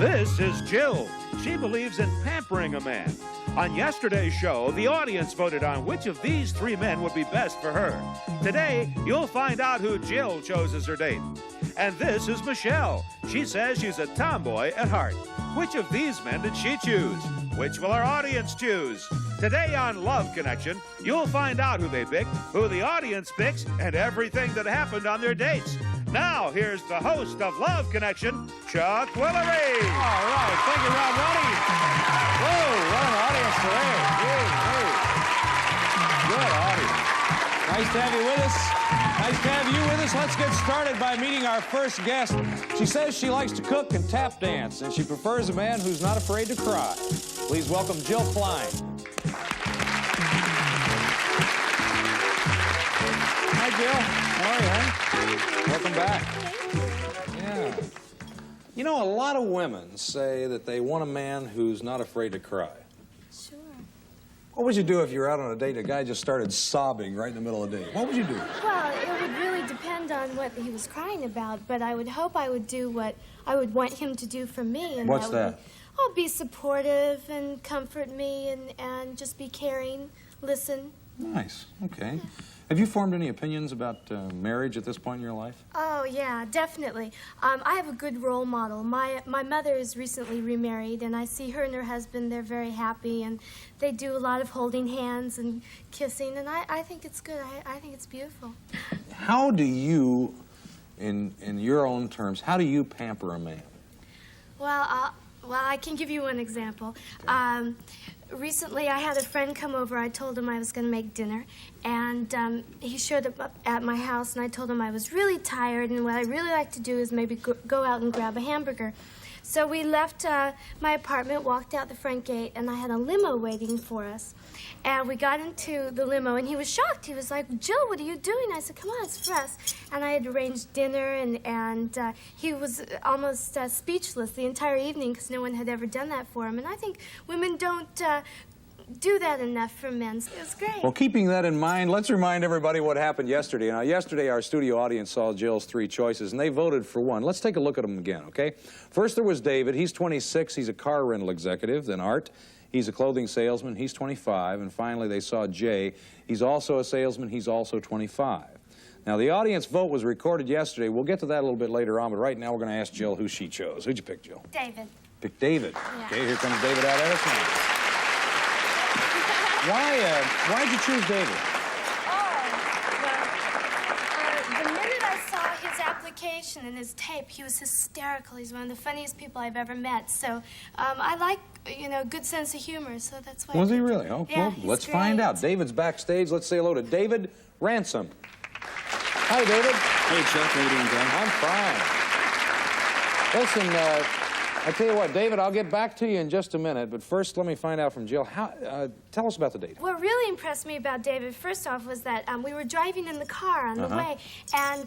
This is Jill. She believes in pampering a man. On yesterday's show, the audience voted on which of these three men would be best for her. Today, you'll find out who Jill chose as her date. And this is Michelle. She says she's a tomboy at heart. Which of these men did she choose? Which will our audience choose? Today on Love Connection, you'll find out who they picked, who the audience picks, and everything that happened on their dates. Now, here's the host of Love Connection, Chuck Willery. All right, thank you, Rob Ronnie. Whoa, what an audience today. Good audience. Nice to have you with us. Nice to have you with us. Let's get started by meeting our first guest. She says she likes to cook and tap dance, and she prefers a man who's not afraid to cry. Please welcome Jill Klein. Hi, Jill. How are you, hon? Welcome back. Yeah. You know, a lot of women say that they want a man who's not afraid to cry. Sure. What would you do if you were out on a date and a guy just started sobbing right in the middle of the date? What would you do? Well, it would really depend on what he was crying about, but I would hope I would do what I would want him to do for me. And What's that? Oh, be supportive and comfort me and just be caring, listen. Nice. Okay. Have you formed any opinions about marriage at this point in your life? Oh, yeah, definitely. I have a good role model. My mother is recently remarried, and I see her and her husband. They're very happy, and they do a lot of holding hands and kissing, and I think it's good. I think it's beautiful. How do you, in your own terms, how do you pamper a man? Well, I can give you one example. Okay. Recently, I had a friend come over. I told him I was going to make dinner, and he showed up at my house, and I told him I was really tired, and what I really like to do is maybe go out and grab a hamburger. So we left my apartment, walked out the front gate, and I had a limo waiting for us. And we got into the limo, and he was shocked. He was like, Jill, what are you doing? I said, come on, it's for us. And I had arranged dinner, and he was almost speechless the entire evening because no one had ever done that for him. And I think women don't do that enough for men. It was great. Well, keeping that in mind, let's remind everybody what happened yesterday. Now, yesterday, our studio audience saw Jill's three choices, and they voted for one. Let's take a look at them again, okay? First, there was David. He's 26. He's a car rental executive. Then Art. He's a clothing salesman. He's 25. And finally, they saw Jay. He's also a salesman. He's also 25. Now, the audience vote was recorded yesterday. We'll get to that a little bit later on, but right now we're going to ask Jill who she chose. Who'd you pick, Jill? David. Pick David. Yeah. Okay, here comes David out of us now. Why'd you choose David? The minute I saw his application and his tape, he was hysterical. He's one of the funniest people I've ever met. So I like, good sense of humor, so that's why. Was he really? Oh, yeah, well, let's find out. David's backstage. Let's say hello to David Ransom. Hi, David. Hey, Chuck. How you doing, John? I'm fine. Listen, I tell you what, David, I'll get back to you in just a minute, but first let me find out from Jill. Tell us about the date. What really impressed me about David, first off, was that we were driving in the car on the way, and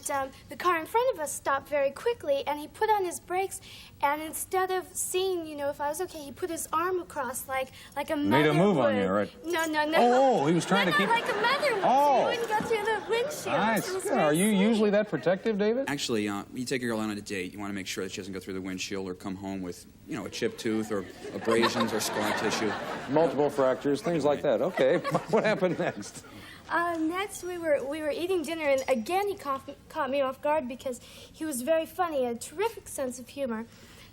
the car in front of us stopped very quickly, and he put on his brakes, and instead of seeing, if I was okay, he put his arm across like a mother Made a move would. on you, right? No. Oh, he was trying to keep... like a mother would, Oh. so he wouldn't go through the windshield. Nice. It was Good. very Are you sweet. usually that protective, David? Actually, you take a girl out on a date, you want to make sure that she doesn't go through the windshield or come home with, a chipped tooth or abrasions or scar tissue. Multiple fractures, things like that. Okay. What happened next? Next, we were eating dinner, and again he caught me off guard because he was very funny, a terrific sense of humor.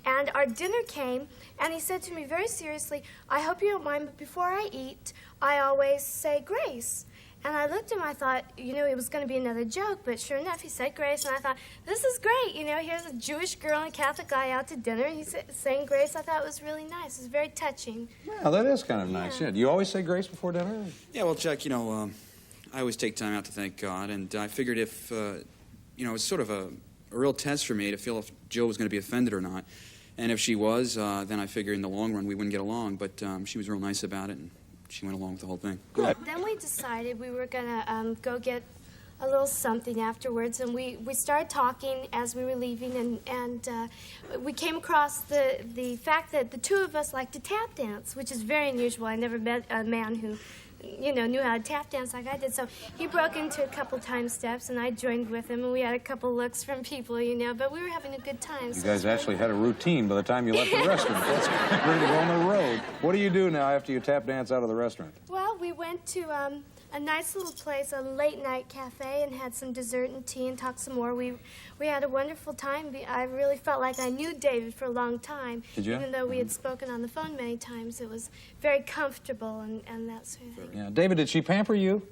And our dinner came, and he said to me very seriously, I hope you don't mind, but before I eat, I always say grace. And I looked at him, I thought, it was going to be another joke, but sure enough, he said grace, and I thought, this is great. Here's a Jewish girl and a Catholic guy out to dinner, and he's saying grace. I thought it was really nice. It was very touching. Yeah, that is kind of nice. Yeah. Do you always say grace before dinner? Yeah, well, Chuck, I always take time out to thank God, and I figured if, it's sort of a real test for me to feel if Jill was going to be offended or not. And if she was, then I figured in the long run we wouldn't get along, but she was real nice about it, and she went along with the whole thing. Good. Then we decided we were going to go get a little something afterwards, and we started talking as we were leaving, and we came across the fact that the two of us like to tap dance, which is very unusual. I never met a man who you know, knew how to tap dance like I did. So he broke into a couple time steps, and I joined with him, and we had a couple looks from people, you know, but we were having a good time. You so guys actually had a routine by the time you left the restaurant. That's ready to go on the road. What do you do now after you tap dance out of the restaurant? Well, we went to a nice little place, a late-night cafe, and had some dessert and tea and talked some more. We had a wonderful time. I really felt like I knew David for a long time. Did you? Even though we had spoken on the phone many times, it was very comfortable and that sort of thing. Yeah. David, did she pamper you?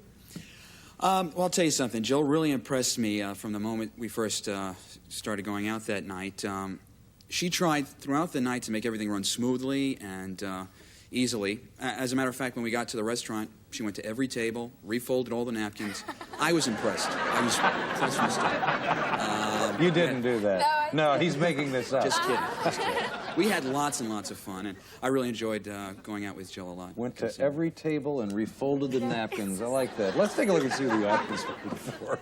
Well, I'll tell you something. Jill really impressed me from the moment we first started going out that night. She tried throughout the night to make everything run smoothly and easily. As a matter of fact, when we got to the restaurant, she went to every table, refolded all the napkins. I was impressed. I was impressed from the start. You didn't do that. No, he's making this up. Just kidding. Just kidding. We had lots and lots of fun, and I really enjoyed going out with Jill a lot. Went to every table and refolded the napkins. I like that. Let's take a look and see what the audience voted for.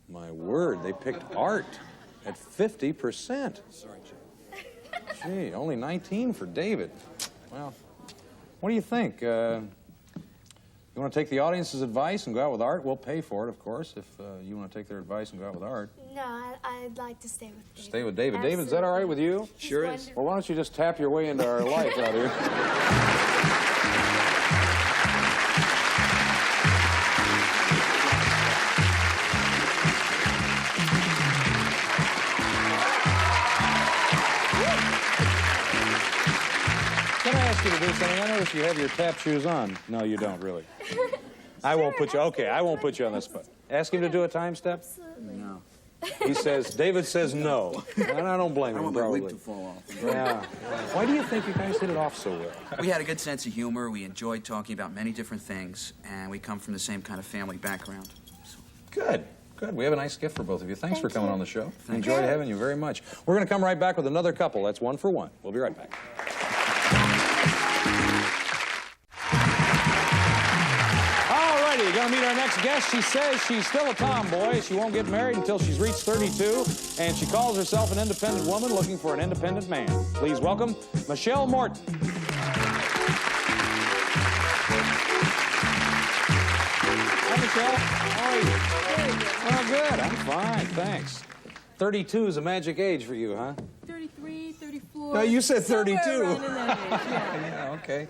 My word, they picked art at 50%. Sorry, Jill. Gee, only 19 for David. Well, what do you think? You want to take the audience's advice and go out with art? We'll pay for it, of course, if you want to take their advice and go out with art. No, I'd like to stay with David. Stay with David. David, is that all right with you? Sure is. Wonderful. Well, why don't you just tap your way into our life out here? Can I ask you to do something? I notice you have your tap shoes on. No, you don't, really. I won't put you, okay, I won't put you on the spot. Ask him to do a time step? Absolutely. No. He says, David says no. And I don't blame I him, want my probably. wig to fall off. Yeah. Why do you think you guys hit it off so well? We had a good sense of humor. We enjoyed talking about many different things, and we come from the same kind of family background. So. Good. Good. We have a nice gift for both of you. Thanks for Thank coming you. on the show. Enjoyed having you very much. We're going to come right back with another couple. That's one for one. We'll be right back. Alrighty, going to meet our next guest. She says she's still a tomboy. She won't get married until she's reached 32, and she calls herself an independent woman looking for an independent man. Please welcome Michelle Morton. Hi, Michelle. How are you? Oh, good. I'm fine, thanks. 32 is a magic age for you, huh? 33, 34. No, you said 32. Somewhere around in that age, yeah. Yeah, okay.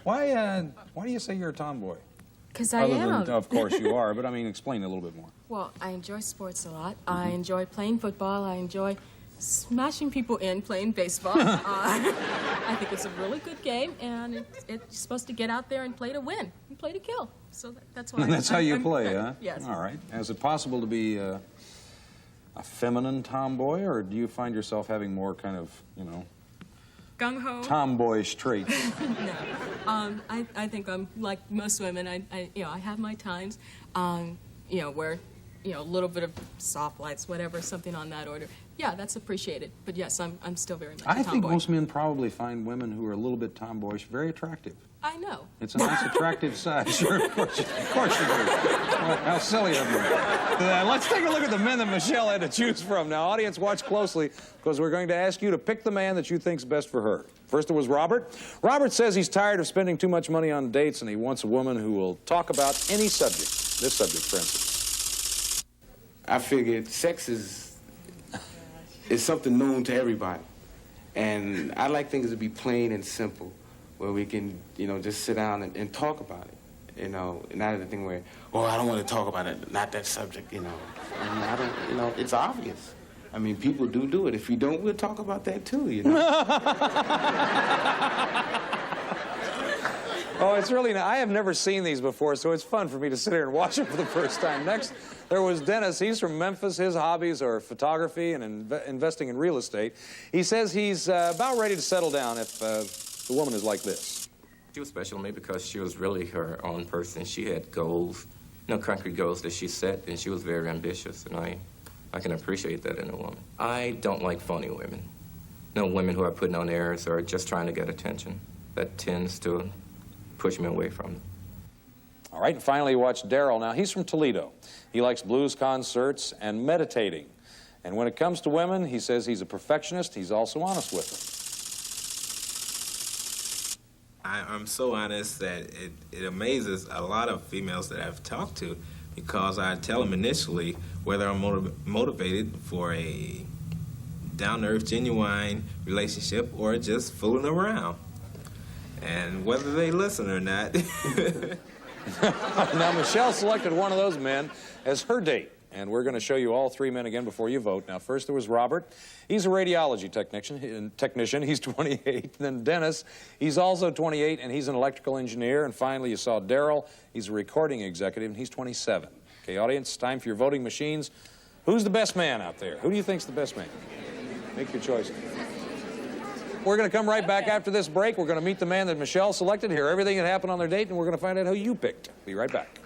Why do you say you're a tomboy? Because I Other am. than, of course, you are, but I mean, explain a little bit more. Well, I enjoy sports a lot. I enjoy playing football. I enjoy smashing people in playing baseball. I think it's a really good game, and it's supposed to get out there and play to win and play to kill. So that's why. And that's how you I'm play, good. huh? Yes. All right. Is it possible to be a feminine tomboy, or do you find yourself having more kind of, you know, Gung ho. tomboyish traits? No. I think I'm like most women. I have my times, where, a little bit of soft lights, whatever, something on that order. Yeah, that's appreciated. But yes, I'm still very much a I tomboy. think most men probably find women who are a little bit tomboyish very attractive. I know. It's a nice, attractive side. Sure, of course you do. Well, how silly of you. Let's take a look at the men that Michelle had to choose from. Now, audience, watch closely, because we're going to ask you to pick the man that you think's best for her. First, it was Robert. Robert says he's tired of spending too much money on dates, and he wants a woman who will talk about any subject. This subject, for instance. I figured sex is something known to everybody. And I like things to be plain and simple, where we can, just sit down and talk about it. Not the thing where, I don't want to talk about it, not that subject, I don't, it's obvious. I mean, people do it. If you don't, we'll talk about that too, Oh, it's really I have never seen these before, so it's fun for me to sit here and watch them for the first time. Next, there was Dennis. He's from Memphis. His hobbies are photography and investing in real estate. He says he's about ready to settle down if the woman is like this. She was special to me because she was really her own person. She had goals, concrete goals that she set, and she was very ambitious, and I can appreciate that in a woman. I don't like phony women. Women who are putting on airs or just trying to get attention. That tends to push me away from them. All right, and finally, watch Daryl. Now, he's from Toledo. He likes blues concerts and meditating. And when it comes to women, he says he's a perfectionist. He's also honest with them. I'm so honest that it amazes a lot of females that I've talked to, because I tell them initially whether I'm motivated for a down-to-earth, genuine relationship or just fooling around. And whether they listen or not. Now, Michelle selected one of those men as her date. And we're going to show you all three men again before you vote. Now, first there was Robert. He's a radiology technician. He's 28. Then Dennis. He's also 28, and he's an electrical engineer. And finally, you saw Daryl. He's a recording executive, and he's 27. Okay, audience, time for your voting machines. Who's the best man out there? Who do you think's the best man? Make your choice. We're going to come right back after this break. We're going to meet the man that Michelle selected, hear everything that happened on their date, and we're going to find out who you picked. Be right back.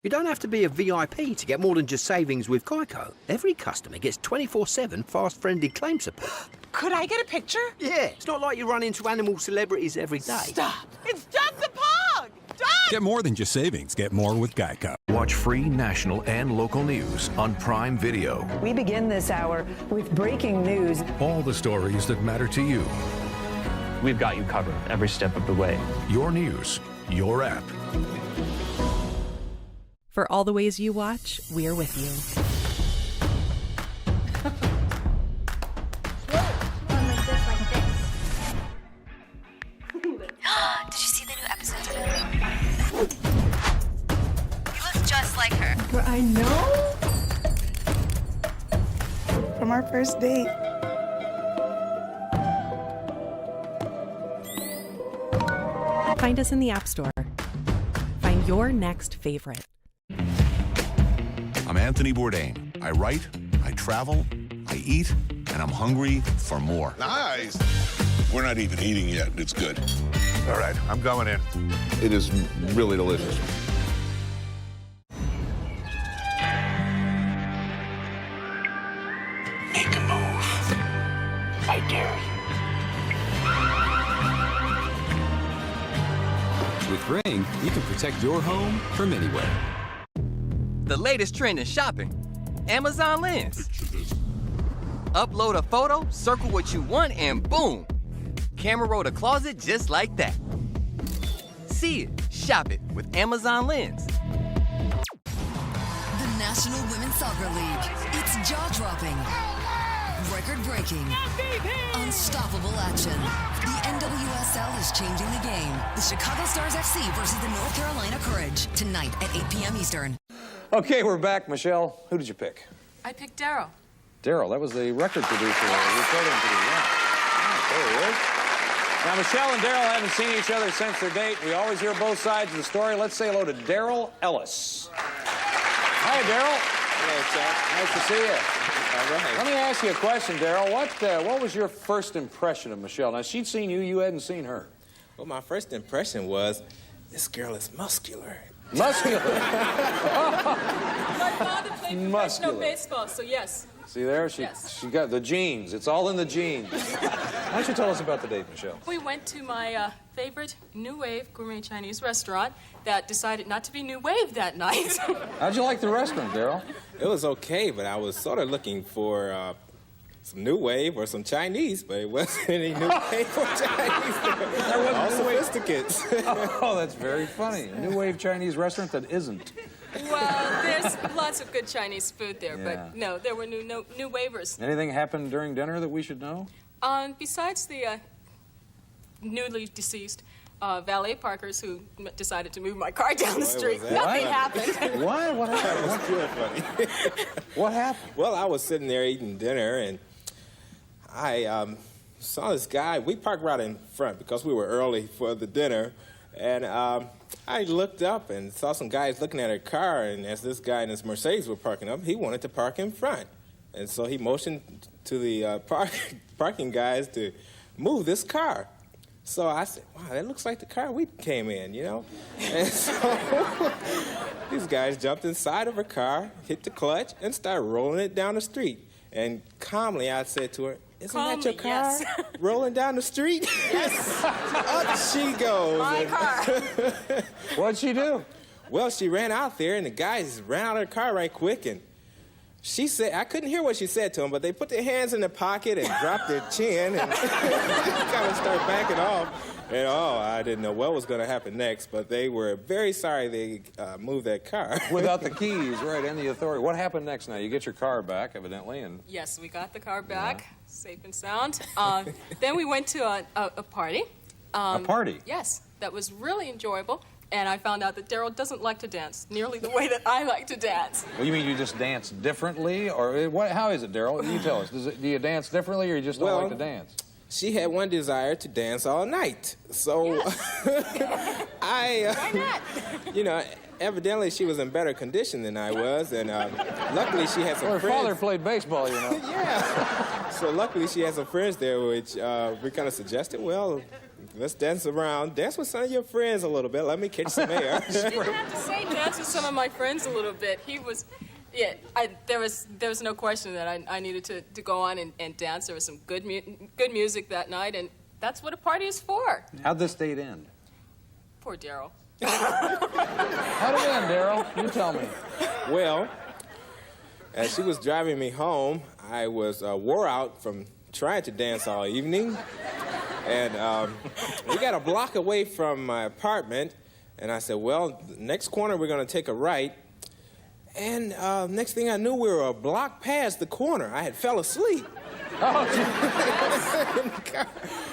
You don't have to be a VIP to get more than just savings with Geico. Every customer gets 24/7 fast-friendly claim support. Could I get a picture? Yeah, it's not like you run into animal celebrities every day. Stop! It's just a pug! Stop! Get more than just savings. Get more with Geico. Watch free national and local news on Prime Video. We begin this hour with breaking news. All the stories that matter to you. We've got you covered every step of the way. Your news, your app. For all the ways you watch, we're with you. Did you see the new episode today? You look just like her. I know. From our first date. Find us in the App Store. Find your next favorite. I'm Anthony Bourdain. I write, I travel, I eat, and I'm hungry for more. Nice. We're not even eating yet. It's good. All right, I'm going in. It is really delicious. Make a move. I dare you. With Ring, you can protect your home from anywhere. The latest trend in shopping, Amazon Lens. Upload a photo, circle what you want, and boom! Camera roll the closet just like that. See it, shop it with Amazon Lens. The National Women's Soccer League. It's jaw-dropping, record-breaking, unstoppable action. The NWSL is changing the game. The Chicago Stars FC versus the North Carolina Courage. Tonight at 8 p.m. Eastern. Okay, we're back. Michelle, who did you pick? I picked Daryl. Daryl, that was the record producer. Recording producer. Yeah. There he is. Now, Michelle and Daryl haven't seen each other since their date. We always hear both sides of the story. Let's say hello to Daryl Ellis. Hi, Daryl. Hello, Chuck. Nice to see you. All right. Let me ask you a question, Daryl. What was your first impression of Michelle? Now, she'd seen you. You hadn't seen her. Well, my first impression was, this girl is muscular. Muscular? My father played professional Muscular. baseball, so yes. See there? She got the genes. It's all in the genes. Why don't you tell us about the date, Michelle? We went to my favorite New Wave gourmet Chinese restaurant that decided not to be New Wave that night. How'd you like the restaurant, Daryl? It was okay, but I was sort of looking for some New Wave or some Chinese, but it wasn't any New Wave or Chinese. All sophisticates. Oh, that's very funny. A New Wave Chinese restaurant that isn't. Well, there's lots of good Chinese food there, but no, there were new waivers. Anything happened during dinner that we should know? Besides the newly deceased valet parkers who decided to move my car down the street, nothing happened. What? What happened? That's real funny. What happened? Well, I was sitting there eating dinner, and I saw this guy. We parked right in front because we were early for the dinner, and I looked up and saw some guys looking at a car, and as this guy and his Mercedes were parking up, he wanted to park in front. And so he motioned to the parking guys to move this car. So I said, wow, that looks like the car we came in, you know? And so these guys jumped inside of a car, hit the clutch, and started rolling it down the street. And calmly I said to her, isn't that your car yes. rolling down the street? Yes. Up she goes. My car. What'd she do? Well, she ran out there, and the guys ran out of the car right quick, and she said, I couldn't hear what she said to them, but they put their hands in their pocket and dropped their chin and kind of started backing off. And I didn't know what was going to happen next, but they were very sorry they moved that car. Without the keys, right, and the authority. What happened next now? You get your car back, evidently, and... Yes, we got the car back, safe and sound. Then we went to a party. A party? Yes, that was really enjoyable. And I found out that Daryl doesn't like to dance nearly the way that I like to dance. Well, you mean you just dance differently? Or what? How is it, Daryl? You tell us. Do you dance differently, or you just don't like to dance? She had one desire to dance all night. So Yes. Why not? You know, evidently she was in better condition than I was, and luckily she had some Well, her friends. father played baseball, you know. Yeah. So luckily she had some friends there, which we kind of suggested, well, let's dance around. Dance with some of your friends a little bit. Let me catch some air. You didn't have to say dance with some of my friends a little bit. He was... Yeah, there was no question that I needed to go on and dance. There was some good music that night, and that's what a party is for. How'd this date end? Poor Daryl. How'd it end, Daryl? You tell me. Well, as she was driving me home, I was wore out from trying to dance all evening. And we got a block away from my apartment, and I said, well, next corner we're going to take a right. And next thing I knew, we were a block past the corner. I had fell asleep. Gosh,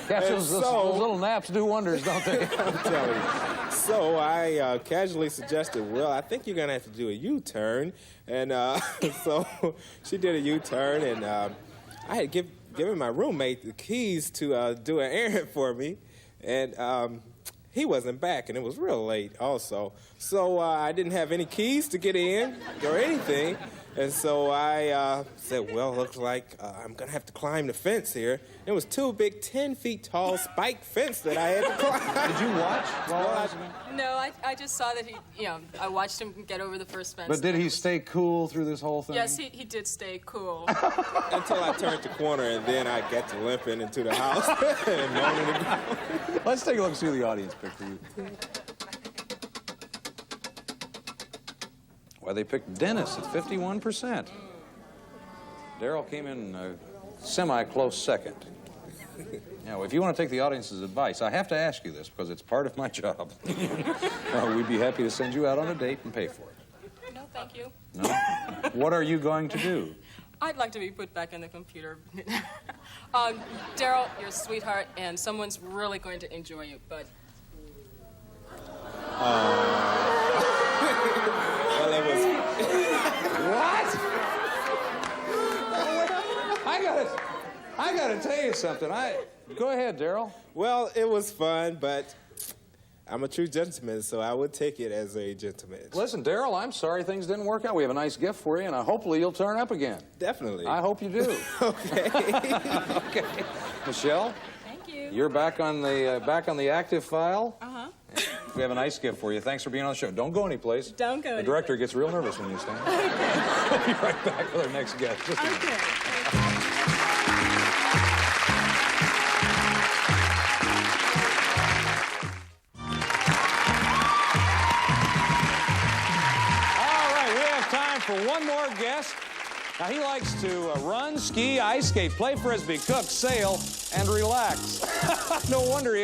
those little naps do wonders, don't they? I'm telling you. So I casually suggested, well, I think you're going to have to do a U-turn. And so she did a U-turn, and I had given my roommate the keys to do an errand for me. And he wasn't back, and it was real late also. So I didn't have any keys to get in or anything. And so I said, well, looks like I'm going to have to climb the fence here. It was two big 10-feet-tall spike fence that I had to climb. Did you watch? No, I just saw that he, I watched him get over the first fence. But did he stay cool through this whole thing? Yes, he did stay cool. Until I turned the corner, and then I got to limping into the house and moaning about it. Let's take a look and see who the audience picked for you. Well, they picked Dennis at 51%. Daryl came in a semi-close second. Now, if you want to take the audience's advice, I have to ask you this because it's part of my job. We'd be happy to send you out on a date and pay for it. No, thank you. No? What are you going to do? I'd like to be put back in the computer. Daryl, you're a sweetheart, and someone's really going to enjoy you, but... Well, it was... What? I gotta tell you something. Go ahead, Daryl. Well, it was fun, but I'm a true gentleman, so I would take it as a gentleman. Listen, Daryl, I'm sorry things didn't work out. We have a nice gift for you, and hopefully you'll turn up again. Definitely. I hope you do. Okay. Okay. Michelle? Thank you. You're back on the active file. Uh-huh. We have a nice gift for you. Thanks for being on the show. Don't go anyplace. Don't go The director gets real nervous when you stand. We'll be right back with our next guest. Just a minute. All right, we have time for one more guest. Now, he likes to run, ski, ice skate, play frisbee, cook, sail, and relax. No wonder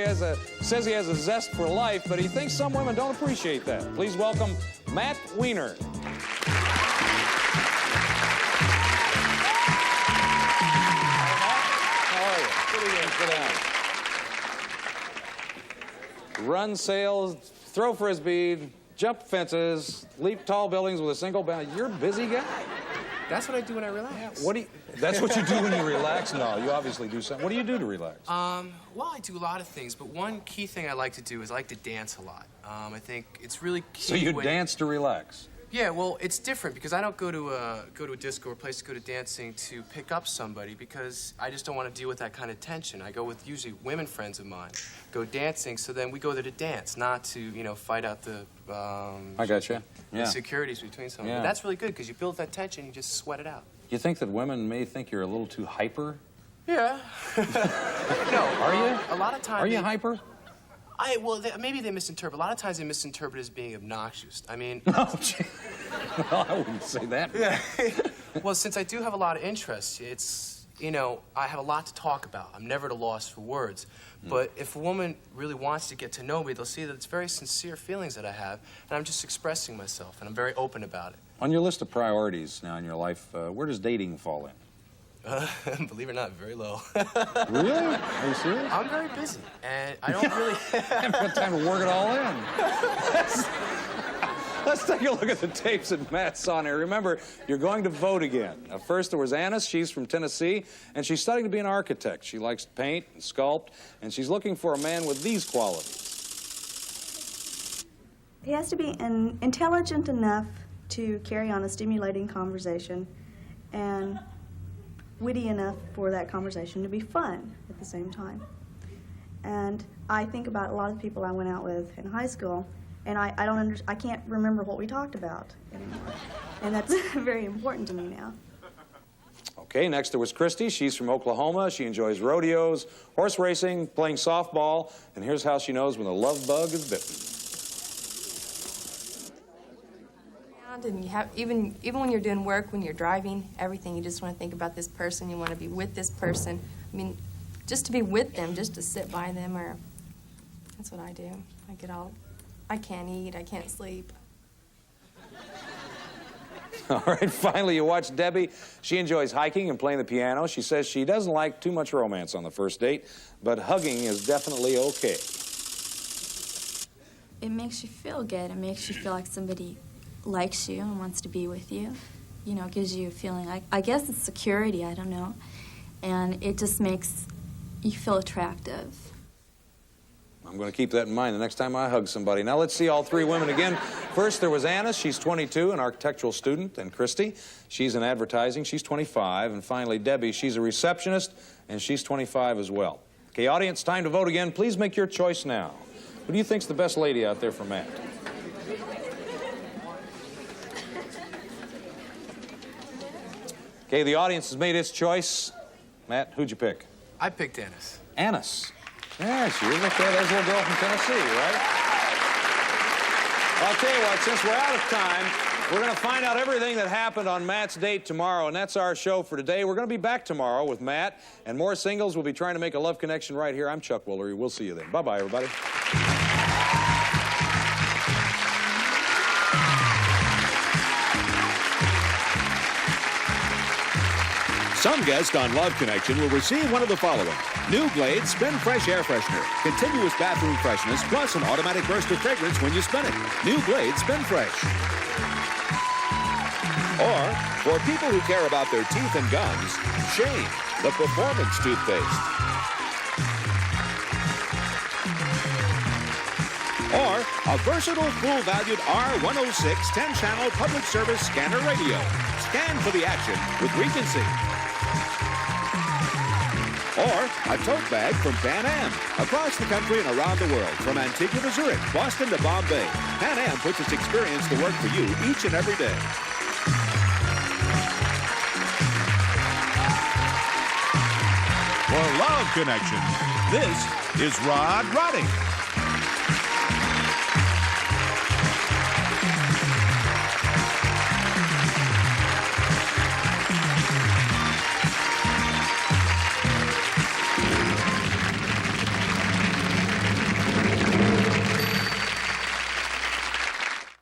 says he has a zest for life, but he thinks some women don't appreciate that. Please welcome Matt Weiner. How are you? Sit down. Run, sail, throw frisbee, jump fences, leap tall buildings with a single bound. You're a busy guy. That's what I do when I relax. That's what you do when you relax? No, you obviously do something. What do you do to relax? Well, I do a lot of things, but one key thing I like to do is I like to dance a lot. I think it's really key. So you dance to relax? Yeah, well, it's different because I don't go to a disco or a place to go to dancing to pick up somebody because I just don't want to deal with that kind of tension. I go with usually women friends of mine, go dancing, so then we go there to dance, not to, fight out the I gotcha. Yeah. insecurities between someone. Yeah. But that's really good because you build that tension, you just sweat it out. You think that women may think you're a little too hyper? Yeah. No. Are you? A lot of times. Are you hyper? Maybe they misinterpret. A lot of times they misinterpret as being obnoxious. I mean... No, well, I wouldn't say that. Yeah. Well, since I do have a lot of interests, it's, you know, I have a lot to talk about. I'm never at a loss for words. But if a woman really wants to get to know me, they'll see that it's very sincere feelings that I have, and I'm just expressing myself, and I'm very open about it. On your list of priorities now in your life, where does dating fall in? Believe it or not, very low. Really? Are you serious? I'm very busy, and I don't really haven't got time to work it all in. Let's take a look at the tapes that Matt saw here. Remember, you're going to vote again. First, there was Annis. She's from Tennessee, and she's studying to be an architect. She likes to paint and sculpt, and she's looking for a man with these qualities. He has to be intelligent enough to carry on a stimulating conversation and witty enough for that conversation to be fun at the same time. And I think about a lot of people I went out with in high school, and I can't remember what we talked about anymore. And that's very important to me now. Okay, next there was Christy. She's from Oklahoma. She enjoys rodeos, horse racing, playing softball, and here's how she knows when the love bug is bitten. And you have, even when you're doing work, when you're driving, everything, you just want to think about this person. You want to be with this person. I mean, just to be with them, just to sit by them, or that's what I do. I can't eat, I can't sleep. All right, finally, you watch Debbie. She enjoys hiking and playing the piano. She says she doesn't like too much romance on the first date, but hugging is definitely okay. It makes you feel good. It makes you feel like somebody likes you and wants to be with you. You know, it gives you a feeling, I guess it's security, I don't know. And it just makes you feel attractive. I'm going to keep that in mind the next time I hug somebody. Now let's see all three women again. First, there was Anna. She's 22, an architectural student. And Christy, she's in advertising. She's 25. And finally, Debbie, she's a receptionist, and she's 25 as well. Okay, audience, time to vote again. Please make your choice now. Who do you think's the best lady out there for Matt? Okay, the audience has made its choice. Matt, who'd you pick? I picked Annis. Annis. There she is. Okay, there's a little girl from Tennessee, right? I'll tell you what, since we're out of time, we're going to find out everything that happened on Matt's date tomorrow, and that's our show for today. We're going to be back tomorrow with Matt, and more singles. We'll be trying to make a love connection right here. I'm Chuck Woolery. We'll see you then. Bye-bye, everybody. Some guest on Love Connection will receive one of the following: New Glade Spin Fresh Air Freshener, continuous bathroom freshness, plus an automatic burst of fragrance when you spin it. New Glade Spin Fresh. Or, for people who care about their teeth and gums, Shane, the Performance Toothpaste. Or, a versatile, full-valued R106 10-channel public service scanner radio. Scan for the action with Regency. Or a tote bag from Pan Am. Across the country and around the world, from Antigua to Zurich, Boston to Bombay, Pan Am puts its experience to work for you each and every day. For Love Connection, this is Rod Roddy.